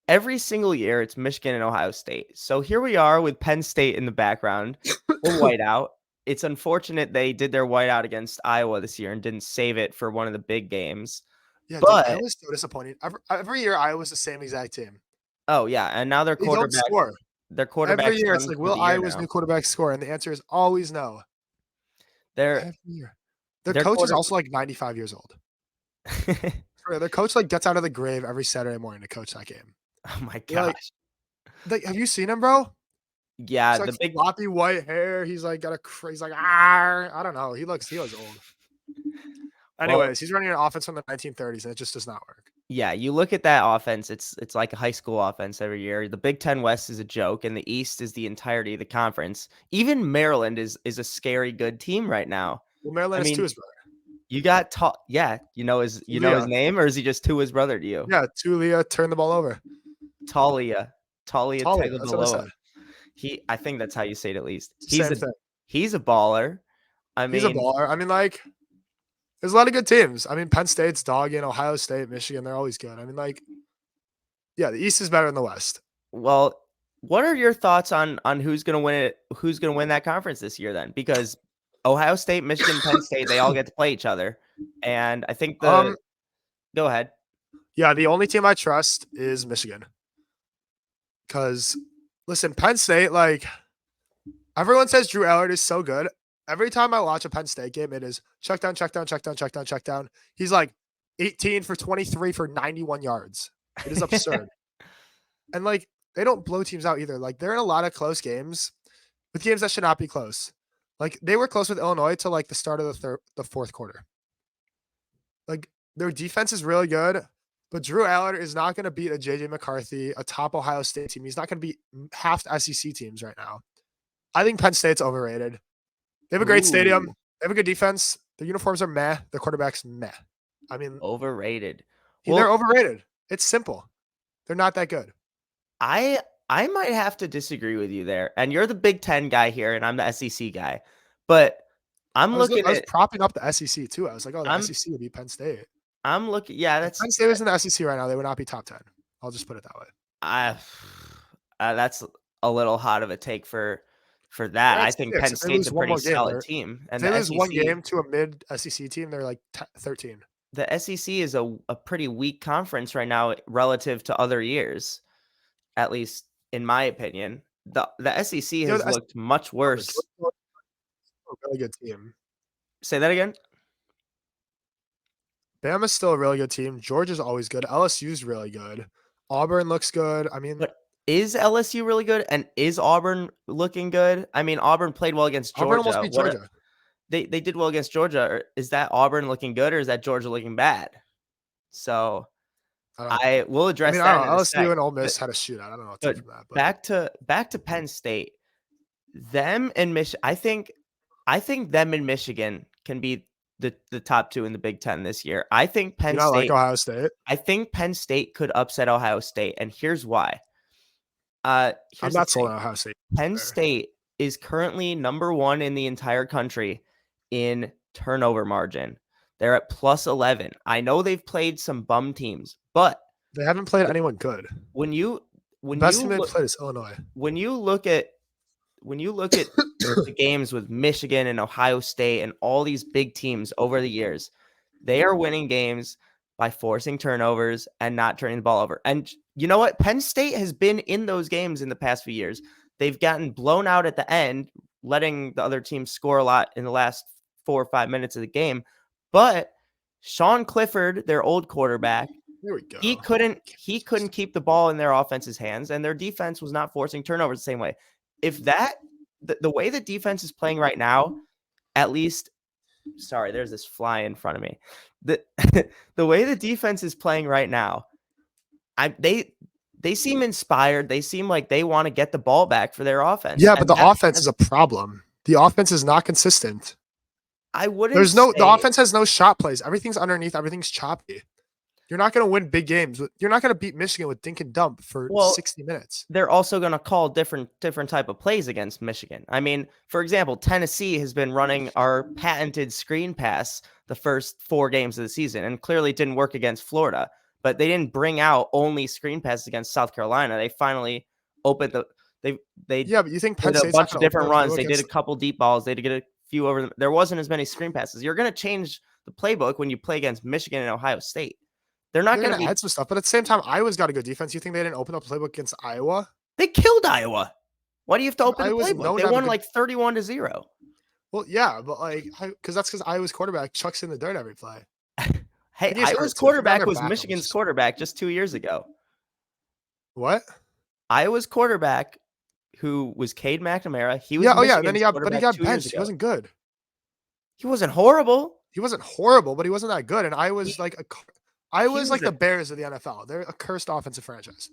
every single year it's Michigan and Ohio State. So here we are with Penn State in the background, the whiteout. It's unfortunate they did their whiteout against Iowa this year and didn't save it for one of the big games. Yeah, dude, But Iowa's so disappointing. Every year, Iowa's the same exact team. oh yeah, and now They don't score. their Every quarterback's year, it's done like, for will the year Iowa's new now. quarterback score? And the answer is always no. Their Every year. Their their coach is quarter also like 95 years old. Their coach like gets out of the grave every Saturday morning to coach that game. Oh my Like, gosh. have you seen him, bro? Yeah, He's like the big floppy white hair. He's like got he's like I don't know. He looks old. well, Anyways, he's running an offense from the 1930s, and it just does not work. yeah, you look at that offense, it's like a high school offense every year. The Big Ten West is a joke, and the East is the entirety of the conference. Even Maryland is a scary good team right now. Well, I Maryland is mean, Tua's brother. you got yeah, you know his Tulia. name, or is he just Tua's brother to you? Yeah, Tulia turned the ball over. Talia Talia, that's what I Tagovailoa. said. I think that's how you say it at least. Same thing. He's a baller. I He's a mean, baller. I mean, like, there's a lot of good teams. I mean, Penn State's dogging, Ohio State, Michigan, they're always good. I mean, like, yeah, the East is better than the West. well, what are your thoughts on who's going to win it? Who's going to win that conference this year then? Because Ohio State, Michigan, Penn State, they all get to play each other. And I think go ahead. Yeah, the only team I trust is Michigan. Because, listen, Penn State, like, everyone says Drew Allard is so good. Every time I watch a Penn State game, it is check down, check down, check down, check down, check down. He's like 18 for 23 for 91 yards. It is absurd. And, like, they don't blow teams out either. Like, they're in a lot of close games with games that should not be close. Like, they were close with Illinois to, like, the start of the fourth quarter. Like, their defense is really good, but Drew Allard is not going to beat a JJ McCarthy, a top Ohio State team. He's not going to beat half the SEC teams right now. I think Penn State's overrated. They have a great stadium. Ooh, They have a good defense. Their uniforms are meh. Their quarterback's meh. I mean, overrated. they're Well, overrated. It's simple. They're not that good. I might have to disagree with you there. And you're the Big Ten guy here, and I'm the SEC guy. But I'm I looking was at propping up the SEC too. I was like, oh, the I'm SEC would be Penn State. I'm looking. Yeah, If that's Penn State was in the SEC right now, they would not be top 10. I'll just put it that way. I that's a little hot of a take for that. They're I at think 6. Penn If they State's lose a one pretty more game, solid team, if and they lose one game to a mid SEC team, they're like 13. the SEC is a pretty weak conference right now relative to other years, at least in my opinion. The SEC You know, has the SEC looked much is worse. a really good team. Say that again. Bama's still a really good team. Georgia's always good. LSU's really good. Auburn looks good. I mean, But is LSU really good? And is Auburn looking good? I mean, Auburn played well against Auburn almost Georgia. beat Georgia. They did well against Georgia. Is that Auburn looking good, or is that Georgia looking bad? So I don't know. I will I address mean, I that don't in know. a LSU sec. and Ole Miss had a shootout. I don't know what to take But from that. But back to Penn State. Them and Michigan. I think them and Michigan can be the top two in the Big Ten this year. I think you know, like Ohio State. I think Penn State could upset Ohio State, and here's why. I'm Here's the not sold thing. on Ohio State. Penn State is currently number 1 in the entire country in turnover margin. They're at plus 11. I know they've played some bum teams, but They haven't played anyone good. when you The best team they played is Illinois. when you look at the games with Michigan and Ohio State and all these big teams over the years, they are winning games by forcing turnovers and not turning the ball over. And you know what? Penn State has been in those games in the past few years. They've gotten blown out at the end, letting the other team score a lot in the last 4 or 5 minutes of the game. But Sean Clifford, their old quarterback, Here we go. he couldn't keep the ball in their offense's hands, and their defense was not forcing turnovers the same way. If the way the defense is playing right now, at least, sorry, there's this fly in front of me. The way the defense is playing right now, they seem inspired. They seem like they want to get the ball back for their offense. Yeah, but the offense is a problem. The offense is not consistent. I wouldn't. The offense has no shot plays. Everything's underneath. Everything's choppy. You're not going to win big games. You're not going to beat Michigan with dink and dump for 60 minutes. They're also going to call different type of plays against Michigan. I mean, for example, Tennessee has been running our patented screen pass the first 4 games of the season, and clearly it didn't work against Florida. but they didn't bring out only screen passes against South Carolina. They finally opened the they Yeah, but you think Penn did a State's not bunch of going to open different up runs. playbook They did a against? couple deep balls. They did get a few over them. There wasn't as many screen passes. You're going to change the playbook when you play against Michigan and Ohio State. They're not They're going going to to be. add some stuff, but at the same time, Iowa's got a good defense. You think they didn't open up playbook against Iowa? They killed Iowa. Why do you have to open the Iowa's playbook? known They to have a won good. like 31-0. Well, yeah, but like, because Iowa's quarterback chucks in the dirt every play. Hey, And he's hurt, Iowa's too. If you quarterback remember was back, I'm Michigan's just- quarterback just 2 years ago. What? Iowa's quarterback, who was Cade McNamara, he was Yeah. Oh, yeah. And then Michigan's but he quarterback got 2 years benched. He ago. wasn't good. He wasn't horrible. He wasn't horrible, but he wasn't that good. And Iowa's like Iowa's like was the Bears of the NFL. They're a cursed offensive franchise.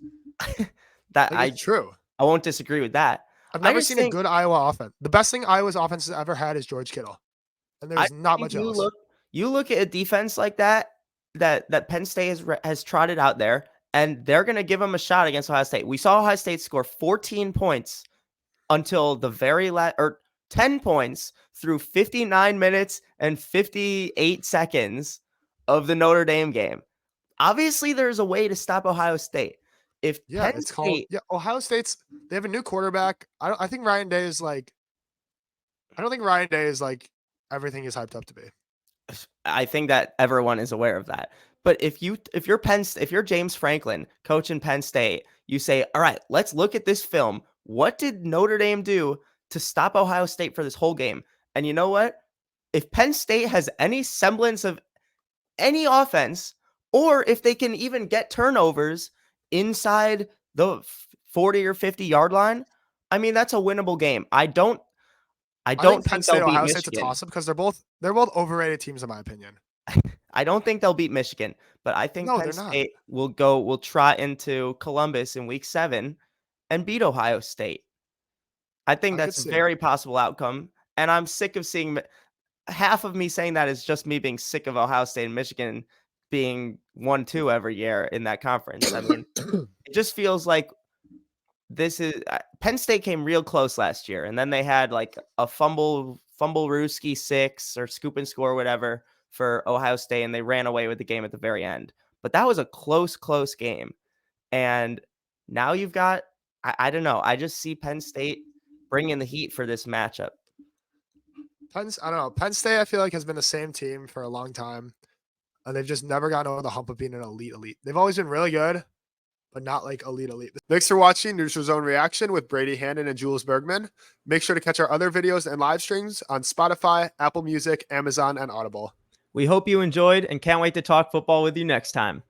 That Like, it's true. I won't disagree with that. I've I never just seen think- a good Iowa offense. The best thing Iowa's offense has ever had is George Kittle, and there's not think much else. You look at a defense like that Penn State has trotted out there, and they're going to give them a shot against Ohio State. We saw Ohio State score 14 points until the very last, or 10 points through 59 minutes and 58 seconds of the Notre Dame game. Obviously, there's a way to stop Ohio State. If Yeah, Penn it's called. State, Yeah, Ohio State's. They have a new quarterback. I think Ryan Day is like. I don't think Ryan Day is like everything he's hyped up to be. I think that everyone is aware of that. But if you're James Franklin, coach in Penn State, you say, all right, let's look at this film. What did Notre Dame do to stop Ohio State for this whole game? And you know what? If Penn State has any semblance of any offense, or if they can even get turnovers inside the 40 or 50 yard line, I mean, that's a winnable game. I don't I think Penn think State they'll beat Ohio State's a Michigan. toss up because they're both overrated teams in my opinion. I don't think they'll beat Michigan, but I think No, Penn they're not. State will trot into Columbus in week 7 and beat Ohio State. I think I could that's a see it. very possible outcome. And I'm sick of seeing half of me saying that is just me being sick of Ohio State and Michigan being 1-2 every year in that conference. I mean, it just feels like Penn State came real close last year, and then they had like a fumble Ruski 6 or scoop and score, whatever, for Ohio State, and they ran away with the game at the very end. But that was a close game. And now you've got, I don't know, I just see Penn State bringing the heat for this matchup. I don't know. Penn State, I feel like, has been the same team for a long time, and they've just never gotten over the hump of being an elite. They've always been really good, but not like elite. Thanks for watching Neutral Zone Reaction with Brady Hannon and Jules Bergman. Make sure to catch our other videos and live streams on Spotify, Apple Music, Amazon, and Audible. We hope you enjoyed and can't wait to talk football with you next time.